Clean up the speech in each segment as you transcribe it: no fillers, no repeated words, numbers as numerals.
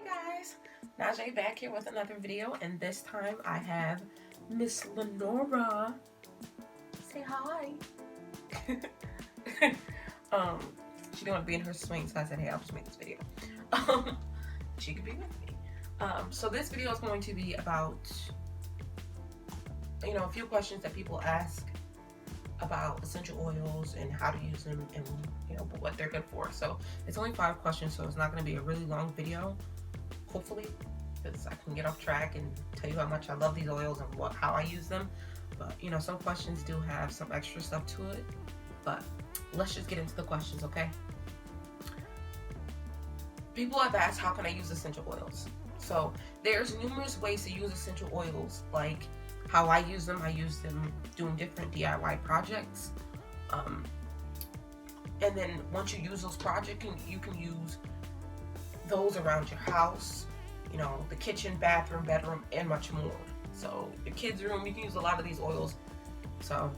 Guys, NaJae back here with another video, and this time I have Miss Lenora. Say hi. She didn't want to be in her swing, so I said, hey, I'll just make this video. She could be with me. So this video is going to be about, a few questions that people ask about essential oils and how to use them and what they're good for. So it's only 5 questions, so it's not going to be a really long video, hopefully, because I can get off track and tell you how much I love these oils and how I use them. But some questions do have some extra stuff to it. But let's just get into the questions, okay? People have asked, how can I use essential oils? So there's numerous ways to use essential oils, like how I use them. I use them doing different DIY projects. And then once you use those projects, you can use those around your house, the kitchen, bathroom, bedroom, and much more. So your kids' room, you can use a lot of these oils. So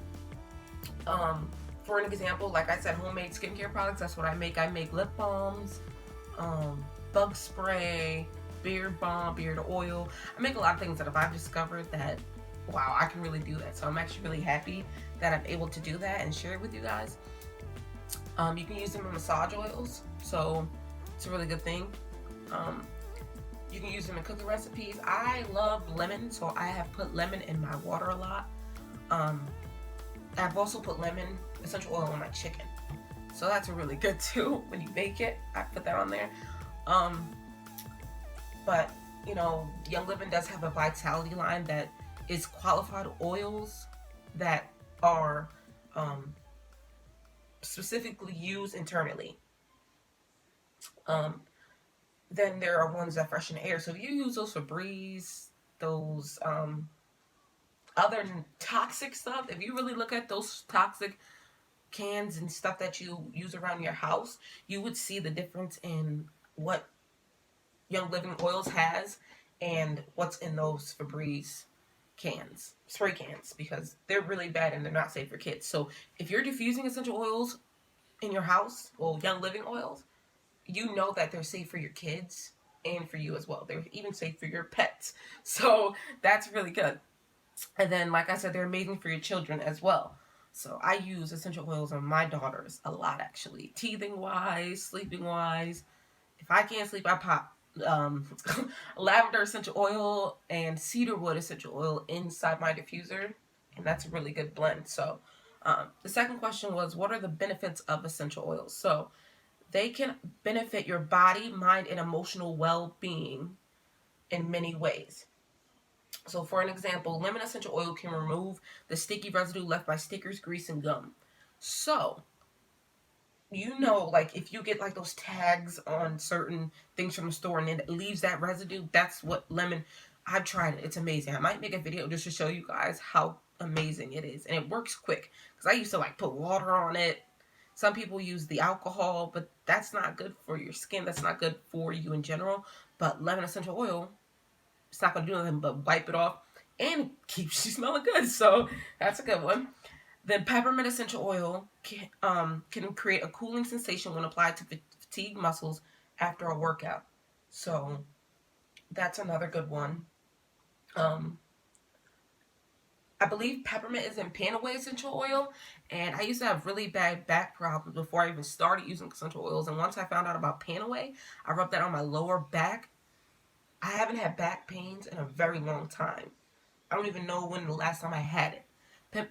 for an example, like I said, homemade skincare products, that's what I make. I make lip balms, bug spray, beard balm, beard oil. I make a lot of things that I've discovered that, wow, I can really do that. So I'm actually really happy that I'm able to do that and share it with you guys. You can use them in massage oils, so it's a really good thing. You can use them in cooking recipes. I love lemon, so I have put lemon in my water a lot. I've also put lemon essential oil on my chicken, so that's really good too. When you bake it, I put that on there. But Young Living does have a vitality line that is qualified oils that are specifically used internally. Then there are ones that freshen the air. So if you use those Febreze, those other toxic stuff, if you really look at those toxic cans and stuff that you use around your house, you would see the difference in what Young Living Oils has and what's in those Febreze cans, spray cans, because they're really bad and they're not safe for kids. So if you're diffusing essential oils in your house, or Young Living oils, you know that they're safe for your kids and for you as well. They're even safe for your pets. So that's really good. And then, like I said, they're amazing for your children as well. So I use essential oils on my daughters a lot, actually. Teething wise, sleeping wise. If I can't sleep, I pop lavender essential oil and cedarwood essential oil inside my diffuser, and that's a really good blend. So the second question was, what are the benefits of essential oils? So they can benefit your body, mind, and emotional well-being in many ways. So for an example, lemon essential oil can remove the sticky residue left by stickers, grease, and gum. So like if you get like those tags on certain things from the store and it leaves that residue, that's what lemon, I've tried it. It's amazing. I might make a video just to show you guys how amazing it is. And it works quick, because I used to like put water on it. Some people use the alcohol, but that's not good for your skin. That's not good for you in general. But lemon essential oil, it's not going to do nothing but wipe it off and keeps you smelling good. So that's a good one. Then peppermint essential oil can create a cooling sensation when applied to fatigued muscles after a workout. So that's another good one. I believe peppermint is in Panaway essential oil, and I used to have really bad back problems before I even started using essential oils. And once I found out about Panaway, I rubbed that on my lower back. I haven't had back pains in a very long time. I don't even know when the last time I had it.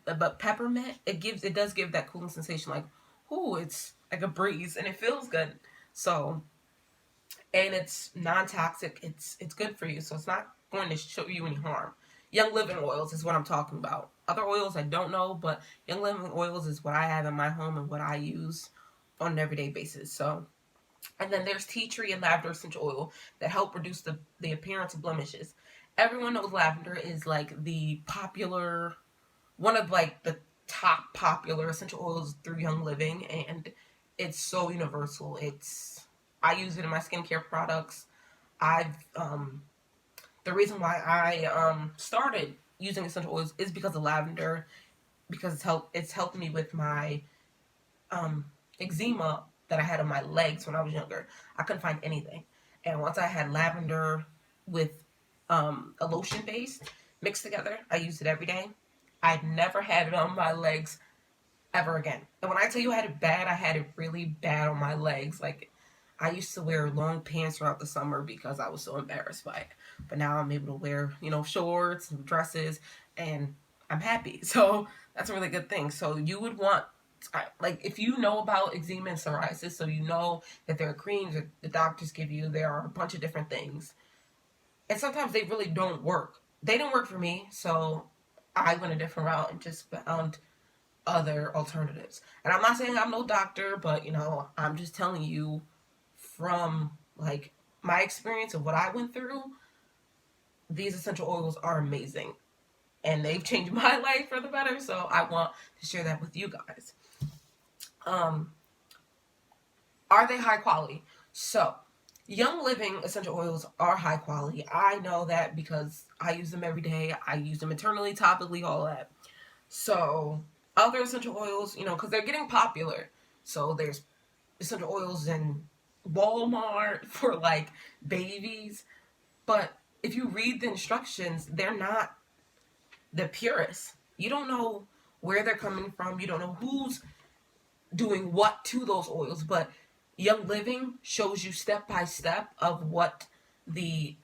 But peppermint, it does give that cooling sensation, like, ooh, it's like a breeze, and it feels good. So, and it's non-toxic. It's good for you, so it's not going to show you any harm. Young Living oils is what I'm talking about. Other oils I don't know, but Young Living oils is what I have in my home and what I use on an everyday basis. So, and then there's tea tree and lavender essential oil that help reduce the appearance of blemishes. Everyone knows lavender is like the popular, one of like the top popular essential oils through Young Living, and it's so universal. I use it in my skincare products. The reason why I started using essential oils is because of lavender, because it's helped me with my eczema that I had on my legs when I was younger. I couldn't find anything. And once I had lavender with a lotion base mixed together, I used it every day. I'd never had it on my legs ever again. And when I tell you I had it bad, I had it really bad on my legs. Like, I used to wear long pants throughout the summer because I was so embarrassed by it. But now I'm able to wear, shorts and dresses, and I'm happy. So that's a really good thing. So you would want, like, if you know about eczema and psoriasis, so you know that there are creams that the doctors give you, there are a bunch of different things. And sometimes they really don't work. They didn't work for me, so I went a different route and just found other alternatives. And I'm not saying I'm no doctor, but I'm just telling you from like my experience of what I went through. These essential oils are amazing, and they've changed my life for the better, so I want to share that with you guys. Are they high quality? So Young Living essential oils are high quality. I know that because I use them every day. I use them internally, topically, all that. So other essential oils, because they're getting popular. So there's essential oils in Walmart for like babies. But if you read the instructions, they're not the purest. You don't know where they're coming from. You don't know who's doing what to those oils. But Young Living shows you step by step of what like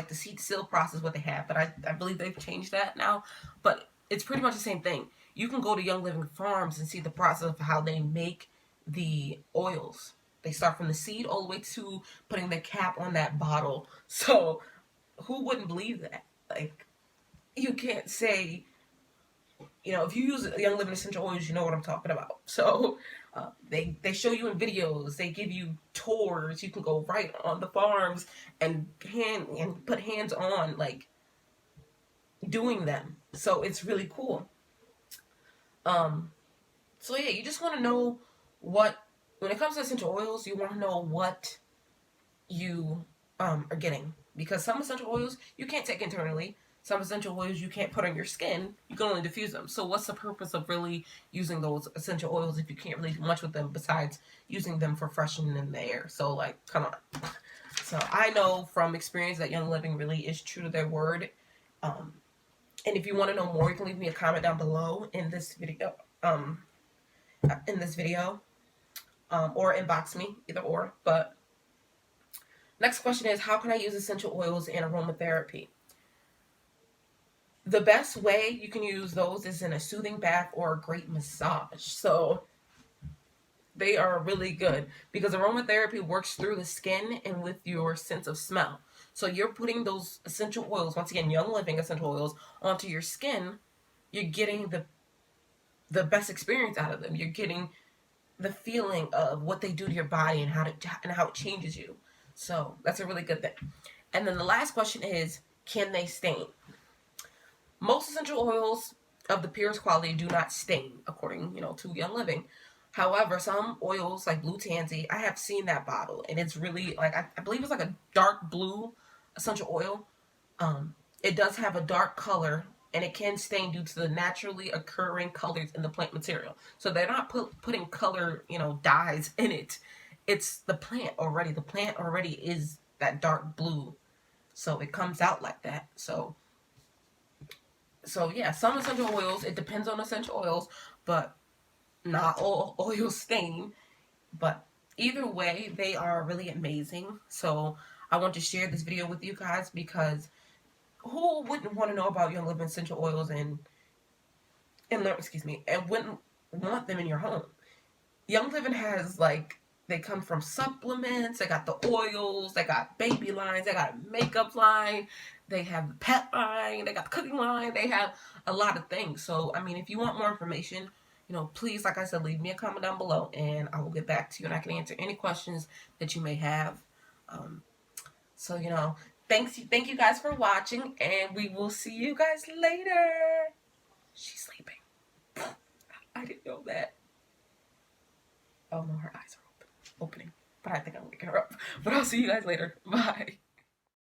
the seed seal process, what they have. But I believe they've changed that now. But it's pretty much the same thing. You can go to Young Living Farms and see the process of how they make the oils. They start from the seed all the way to putting the cap on that bottle. So who wouldn't believe that? Like, you can't say, if you use Young Living essential oils, you know what I'm talking about. So they show you in videos. They give you tours. You can go right on the farms and put hands on, like, doing them. So it's really cool. So yeah, you just want to know when it comes to essential oils, you want to know what you are getting, because some essential oils you can't take internally. Some essential oils you can't put on your skin. You can only diffuse them. So what's the purpose of really using those essential oils if you can't really do much with them besides using them for freshening in the air? So, like, come on. So I know from experience that Young Living really is true to their word. And if you want to know more, you can leave me a comment down below in this video. Or inbox me, either or. But next question is, how can I use essential oils in aromatherapy? The best way you can use those is in a soothing bath or a great massage. So they are really good because aromatherapy works through the skin and with your sense of smell. So you're putting those essential oils, once again, Young Living essential oils, onto your skin. You're getting the best experience out of them. You're getting the feeling of what they do to your body and how it changes you. So that's a really good thing. And then the last question is, can they stain? Most essential oils of the purest quality do not stain, according, to Young Living. However, some oils like Blue Tansy, I have seen that bottle, and it's really, like, I believe it's like a dark blue essential oil. It does have a dark color, and it can stain due to the naturally occurring colors in the plant material. So they're not putting color, dyes in it. It's the plant already. The plant already is that dark blue. So it comes out like that. So yeah, some essential oils, it depends on essential oils, but not all oils stain. But either way, they are really amazing. So I want to share this video with you guys because who wouldn't want to know about Young Living essential oils and wouldn't want them in your home? Young Living has, like, they come from supplements, they got the oils, they got baby lines, they got a makeup line, they have the pet line, they got the cooking line, they have a lot of things. So, I mean, if you want more information, please, like I said, leave me a comment down below and I will get back to you and I can answer any questions that you may have. So, thank you guys for watching, and we will see you guys later. She's sleeping. I didn't know that. Oh no, her eyes are opening. But I think I'm waking her up. But I'll see you guys later. Bye.